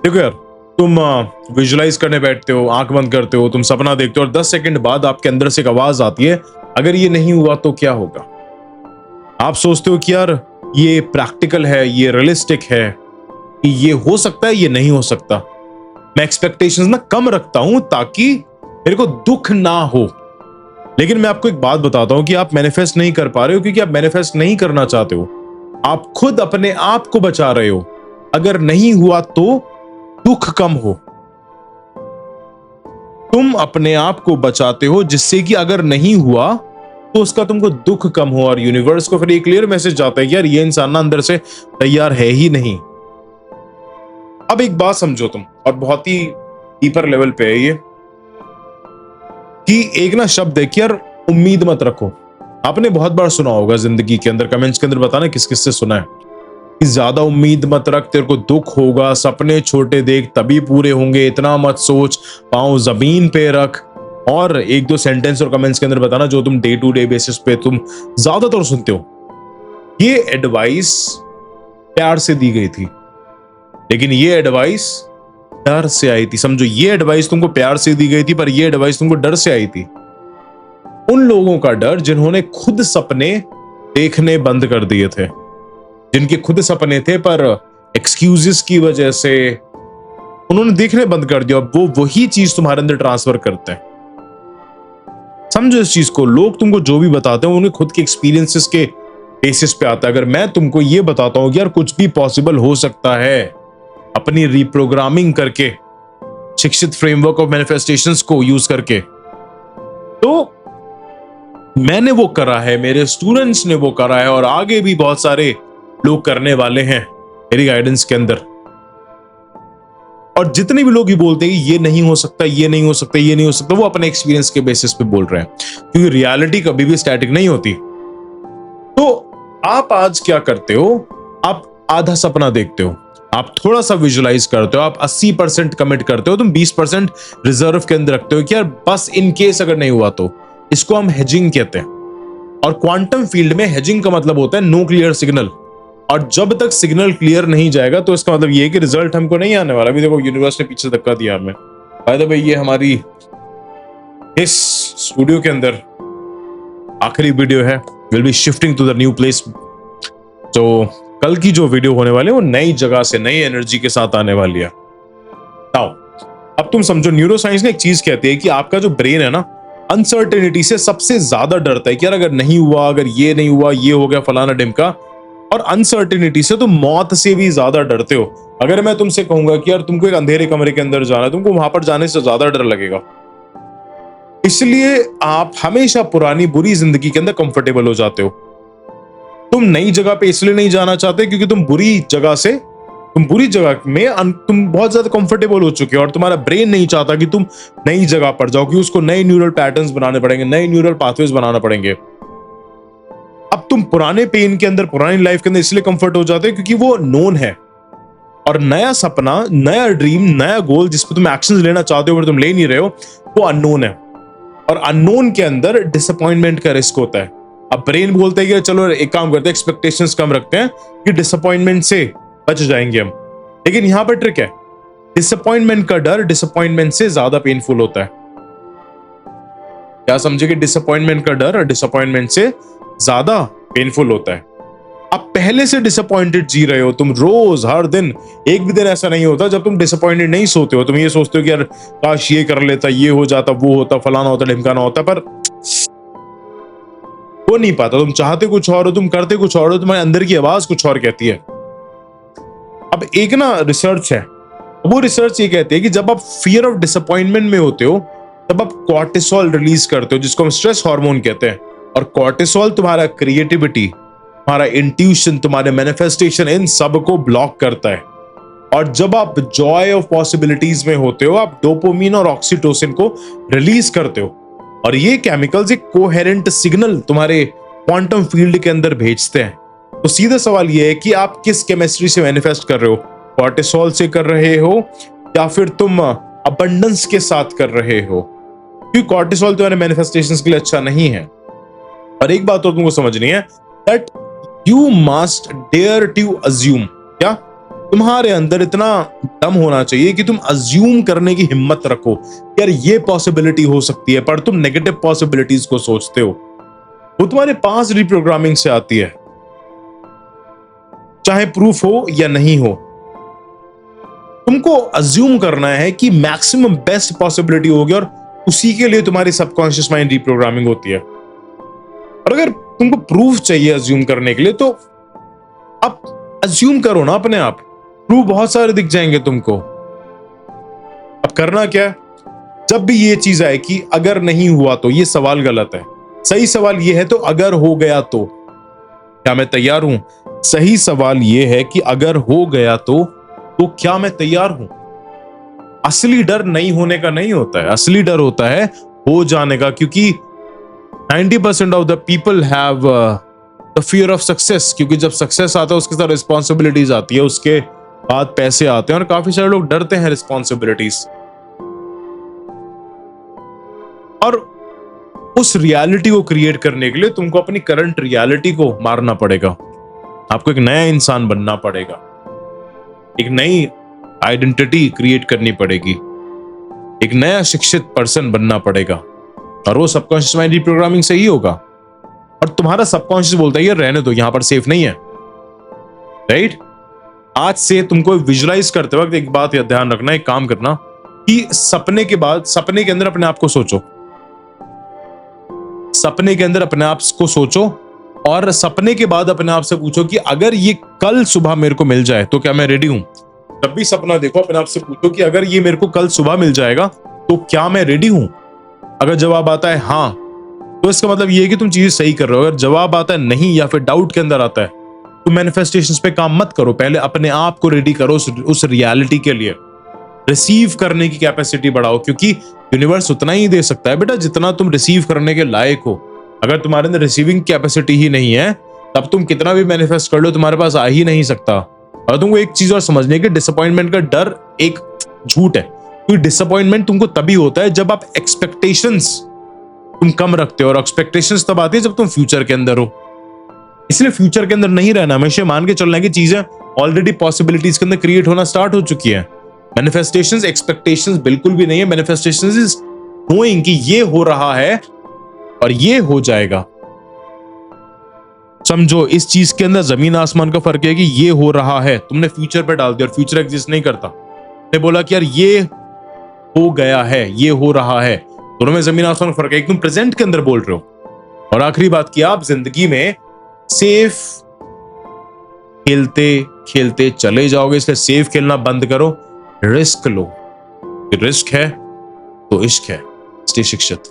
देखो यार, तुम विजुलाइज करने बैठते हो, आंख बंद करते हो, तुम सपना देखते हो और 10 सेकंड बाद आपके अंदर से एक आवाज आती है, अगर ये नहीं हुआ तो क्या होगा। आप सोचते हो कि यार ये प्रैक्टिकल है, ये रियलिस्टिक है, कि ये हो सकता है, ये नहीं हो सकता। मैं एक्सपेक्टेशंस ना कम रखता हूं ताकि मेरे को दुख ना हो। लेकिन मैं आपको एक बात बताता हूं कि आप मैनिफेस्ट नहीं कर पा रहे हो क्योंकि आप मैनिफेस्ट नहीं करना चाहते हो। आप खुद अपने आप को बचा रहे हो। अगर नहीं हुआ तो दुख कम हो। तुम अपने आप को बचाते हो जिससे कि अगर नहीं हुआ तो उसका तुमको दुख कम हो, और यूनिवर्स को फिर एक क्लियर मैसेज जाता है कि यार ये इंसान ना अंदर से तैयार है ही नहीं। अब एक बात समझो तुम, और बहुत ही डीपर लेवल पे है ये, कि एक ना शब्द है कि यार उम्मीद मत रखो। आपने बहुत बार सुना होगा जिंदगी के अंदर, कमेंट्स के अंदर बताना किस किस से सुना है कि ज्यादा उम्मीद मत रख, तेरे को दुख होगा, सपने छोटे देख तभी पूरे होंगे, इतना मत सोच, पांव जमीन पे रख। और एक दो सेंटेंस और कमेंट्स के अंदर बताना जो तुम डे टू डे बेसिस पे तुम ज्यादातर सुनते हो। ये एडवाइस प्यार से दी गई थी, लेकिन ये एडवाइस डर से आई थी। समझो, ये एडवाइस तुमको प्यार से दी गई थी, पर ये एडवाइस तुमको डर से आई थी। उन लोगों का डर जिन्होंने खुद सपने देखने बंद कर दिए थे, जिनके खुद सपने थे पर एक्सक्यूजेस की वजह से उन्होंने देखने बंद कर दिया। वो वही चीज तुम्हारे अंदर ट्रांसफर करते हैं। समझो इस चीज को, लोग तुमको जो भी बताते हैं उन्हें खुद के एक्सपीरियंसेस के बेसिस पे आता है। अगर मैं तुमको ये बताता हूं कि यार कुछ भी पॉसिबल हो सकता है अपनी रिप्रोग्रामिंग करके, शिक्षित फ्रेमवर्क ऑफ मैनिफेस्टेशंस को यूज करके, तो मैंने वो करा है, मेरे स्टूडेंट्स ने वो करा है, और आगे भी बहुत सारे लोग करने वाले हैं मेरी गाइडेंस के अंदर। और जितने भी लोग ये बोलते हैं ये नहीं हो सकता, ये नहीं हो सकता, ये नहीं हो सकता, वो अपने एक्सपीरियंस के बेसिस पे बोल रहे हैं, क्योंकि रियलिटी कभी भी स्टैटिक नहीं होती। तो आप आज क्या करते हो, आप आधा सपना देखते हो, आप थोड़ा सा विजुलाइज करते हो, आप 80% कमिट करते हो, तुम 20% रिजर्व के अंदर रखते हो कि यार बस इन केस अगर नहीं हुआ तो। इसको हम हेजिंग कहते हैं, और क्वांटम फील्ड में हेजिंग का मतलब होता है नो क्लियर सिग्नल। और जब तक सिग्नल क्लियर नहीं जाएगा तो इसका मतलब ये है कि रिजल्ट हमको नहीं आने वाला। अभी देखो यूनिवर्स ने पीछे धक्का दिया हमें। बाय द वे, ये हमारी इस स्टूडियो के अंदर आखिरी वीडियो है। Will be shifting to the new place. तो कल की जो वीडियो होने वाली है वो नई जगह से, नई एनर्जी के साथ आने वाली है। अब तुम समझो, न्यूरो साइंस ने एक चीज कहती है कि आपका जो ब्रेन है ना, अनसर्टेनिटी से सबसे ज्यादा डरता है कि यार अगर नहीं हुआ, अगर ये नहीं हुआ, ये हो गया फलाना ढिमका। और अनसर्टेनिटी से तुम मौत से भी ज्यादा डरते हो। अगर मैं तुमसे कहूंगा कि यार तुमको एक अंधेरे कमरे के अंदर जाना है, तुमको वहां पर जाने से ज्यादा डर लगेगा। इसलिए आप हमेशा पुरानी बुरी जिंदगी के अंदर कंफर्टेबल हो जाते हो। तुम नई जगह पे इसलिए नहीं जाना चाहते क्योंकि तुम बुरी जगह में तुम बहुत ज्यादा कंफर्टेबल हो चुके हो, और तुम्हारा ब्रेन नहीं चाहता कि तुम नई जगह पर जाओ, कि उसको नए न्यूरल पैटर्न्स बनाने पड़ेंगे, नए न्यूरल पाथवेज बनाना पड़ेंगे। अब तुम पुराने पेन के अंदर, पुरानी लाइफ के अंदर इसलिए कंफर्ट हो जाते हो क्योंकि वो नोन है। और नया सपना, नया ड्रीम, नया गोल जिस पे तुम एक्शंस लेना चाहते हो पर तुम ले नहीं रहे हो, वो अननोन है। और अननोन के अंदर डिसअपॉइंटमेंट का रिस्क होता है। अब ब्रेन बोलता है कि चलो एक काम करते हैं, एक्सपेक्टेशंस कम रखते हैं कि डिसअपॉइंटमेंट से बच जाएंगे हम। लेकिन यहां पर ट्रिक है, डिसअपॉइंटमेंट का डर डिसअपॉइंटमेंट से ज्यादा पेनफुल होता है। क्या समझे कि डिसअपॉइंटमेंट का डर डिसअपॉइंटमेंट से ज्यादा पेनफुल होता है। आप पहले से डिसअपॉइंटेड जी रहे हो, तुम रोज हर दिन, एक भी दिन ऐसा नहीं होता जब तुम डिसअपॉइंटेड नहीं सोते हो। तुम ये सोचते हो कि यार काश ये कर लेता, ये हो जाता, वो होता, फलाना होता, ढिमकाना होता, पर हो नहीं पाता। तुम चाहते कुछ और हो, तुम करते कुछ और हो, तुम्हारे अंदर की आवाज कुछ और कहती है। अब एक ना रिसर्च है, वो रिसर्च ये कहती है कि जब आप फियर ऑफ डिसअपॉइंटमेंट में होते हो तब आप कॉर्टिसोल रिलीज करते हो, जिसको हम स्ट्रेस हार्मोन कहते हैं। और कॉर्टिसोल तुम्हारा क्रिएटिविटी, तुम्हारा इंट्यूशन, तुम्हारे मैनिफेस्टेशन, इन सब को ब्लॉक करता है। और जब आप जॉय ऑफ पॉसिबिलिटीज में होते हो, आप डोपामिन और ऑक्सीटोसिन को रिलीज करते हो, और ये केमिकल्स एक कोहेरेंट सिग्नल तुम्हारे क्वांटम फील्ड के अंदर भेजते हैं। तो सीधा सवाल ये है कि आप किस केमिस्ट्री से मैनिफेस्ट कर रहे हो, कॉर्टिसोल से कर रहे हो या फिर तुम अबंडेंस के साथ कर रहे हो? क्योंकि कॉर्टिसोल तुम्हारे मैनिफेस्टेशंस के लिए अच्छा नहीं है। और एक बात तो तुमको समझनी है, that you must dare to assume. क्या तुम्हारे अंदर इतना दम होना चाहिए कि तुम अज्यूम करने की हिम्मत रखो, यार ये पॉसिबिलिटी हो सकती है, पर तुम नेगेटिव पॉसिबिलिटीज को सोचते हो। वो तुम्हारे पास रिप्रोग्रामिंग से आती है, चाहे प्रूफ हो या नहीं हो। तुमको अज्यूम करना है कि मैक्सिमम बेस्ट पॉसिबिलिटी होगी, और उसी के लिए तुम्हारी सबकॉन्शियस माइंड रिप्रोग्रामिंग होती है। और अगर तुमको प्रूफ चाहिए अज्यूम करने के लिए, तो आप अज्यूम करो ना अपने आप, प्रूफ बहुत सारे दिख जाएंगे तुमको। अब करना क्या है, जब भी ये चीज आए कि अगर नहीं हुआ तो, ये सवाल गलत है। सही सवाल ये है तो अगर हो गया तो क्या मैं तैयार हूं? सही सवाल ये है कि अगर हो गया तो क्या मैं तैयार हूं? असली डर नहीं होने का नहीं होता है, असली डर होता है हो जाने का, क्योंकि 90% of the people have the fear of success. क्योंकि जब सक्सेस आता है उसके साथ रिस्पॉन्सिबिलिटीज आती है, उसके बाद पैसे आते हैं, और काफी सारे लोग डरते हैं रिस्पॉन्सिबिलिटीज। और उस रियलिटी को क्रिएट करने के लिए तुमको अपनी करंट रियलिटी को मारना पड़ेगा। आपको एक नया इंसान बनना पड़ेगा, एक नई आइडेंटिटी क्रिएट करनी पड़ेगी, एक नया शिक्षित पर्सन बनना पड़ेगा, और वो सबकॉन्शियस माइंड रिप्रोग्रामिंग से ही होगा। और तुम्हारा सबकॉन्शियस बोलता है ये रहने दो, यहां पर सेफ नहीं है, राइट? आज से तुमको विजुलाइज करते वक्त एक बात ध्यान रखना, एक काम करना कि सपने के बाद, सपने के अंदर अपने आप को सोचो, सपने के अंदर अपने आप को सोचो, और सपने के बाद अपने आप से पूछो कि अगर ये कल सुबह मेरे को मिल जाए तो क्या मैं रेडी हूं? जब भी सपना देखो अपने आप से पूछो कि अगर ये मेरे को कल सुबह मिल जाएगा तो क्या मैं रेडी हूं? अगर जवाब आता है हाँ, तो इसका मतलब ये है कि तुम चीजें सही कर रहे हो। अगर जवाब आता है नहीं या फिर डाउट के अंदर आता है, तो मैनिफेस्टेशंस पे काम मत करो, पहले अपने आप को रेडी करो उस रियलिटी के लिए। रिसीव करने की कैपेसिटी बढ़ाओ, क्योंकि यूनिवर्स उतना ही दे सकता है बेटा जितना तुम रिसीव करने के लायक हो। अगर तुम्हारे अंदर रिसीविंग कैपेसिटी ही नहीं है, तब तुम कितना भी मैनिफेस्ट कर लो तुम्हारे पास आ ही नहीं सकता। और तुमको एक चीज और समझने की, डिसअपॉइंटमेंट का डर एक झूठ है, क्योंकि डिसअपॉइंटमेंट तुमको तभी होता है जब आप एक्सपेक्टेशंस तुम कम रखते हो, और एक्सपेक्टेशंस तब आती है जब तुम फ्यूचर के अंदर हो। इसलिए फ्यूचर के अंदर नहीं रहना, हमेशा मान के चलना कि चीजें ऑलरेडी पॉसिबिलिटीज के अंदर क्रिएट होना स्टार्ट हो चुकी है। मैनिफेस्टेशंस एक्सपेक्टेशंस बिल्कुल भी नहीं है। मैनिफेस्टेशंस इज नोइंग कि ये हो रहा है और ये हो जाएगा। समझो इस चीज के अंदर जमीन आसमान का फर्क है कि ये हो रहा है, तुमने फ्यूचर पे डाल दिया और फ्यूचर एग्जिस्ट नहीं करता। ने बोला कि यार ये हो गया है, ये हो रहा है, दोनों में जमीन आसमान का फर्क है। एक तुम प्रेजेंट के अंदर बोल रहे हो, और आखिरी बात की आप जिंदगी में सेफ खेलते खेलते चले जाओगे, इसलिए सेफ खेलना बंद करो, रिस्क लो। रिस्क है तो इश्क है। स्टे शिक्षित।